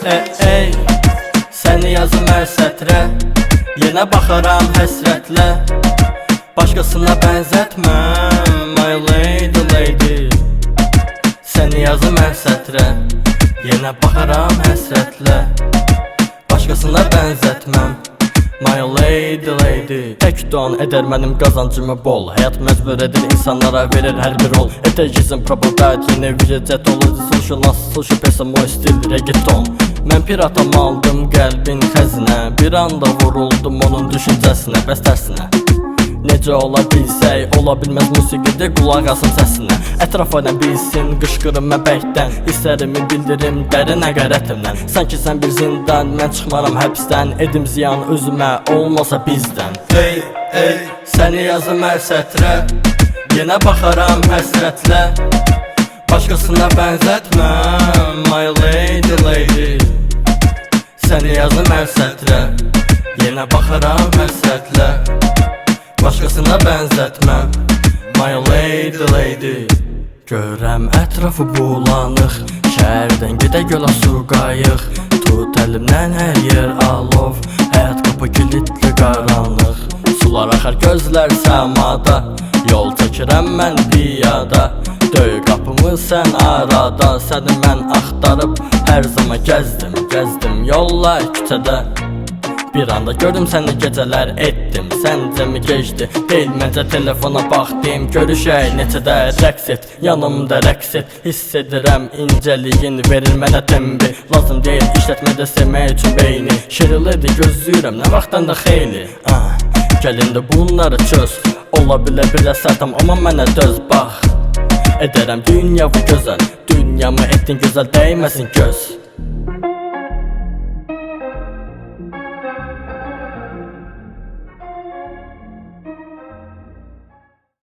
ey səni yazım hər sətrə, yenə baxaram həsrətlə, başqasına bənzətməm, my lady, lady. Səni yazım hər sətrə, yenə baxaram həsrətlə, başqasına bənzətməm, my lady, lady. Tək don edər mənim qazancımı bol, həyat məcbur edir insanlara, verir hər bir rol. Это жизнь пропадает, yine видят olur, слушай нас, слушай pesa moj stil reggaeton. Mən piratam aldım qəlbin xəzinə, bir anda vuruldum onun düşüncəsinə, bəs tərsinə. Necə ola bilsək, ola bilməz musiqidə qulaq asım səsinə. Ətraf ailəm bilsin, qışqırım mən bəkdən, hisslərimi bildirim dərin əqərətimdən. Sanki sən bir zindan, mən çıxmaram həbsdən, edim ziyan özümə, olmasa bizdən. Ey, səni yazım hər sətrə, yenə baxaram həsrətlə, başqasına bənzətməm, my lady, lady. Səni yazım hər sətrə, yenə baxaram həsrətlə, başqasına bənzətməm, my lady, lady. Görəm ətrafı bulanıq, şəhərdən gedə gölə su qayıq, tut əlimdən hər yer alov, həyat qapı kilitli qaranlıq. Sular axar gözlər səmada, yol çəkirəm mən piyada, döy qapımı sən arada, səni mən axtarıb hər zaman gəzdim yollar küçədə. Bir anda gördüm səni gecələr etdim, səncə mi keçdi? Deyil məncə telefona baxdım, görüşək neçədə rəqs et, yanımda rəqs et. Hiss edirəm incəliyin, verir mənə tembi, lazım deyil işlətmədə sevmək üçün beyni. Şirilədi gözləyirəm, nə vaxtdan da xeyli. Gəlin də bunları çöz, ola bilə biraz sərtəm, amma mənə döz bax. Edərəm dünyavı gözəl, dünyamı etdin gözəl, dəyməsin göz.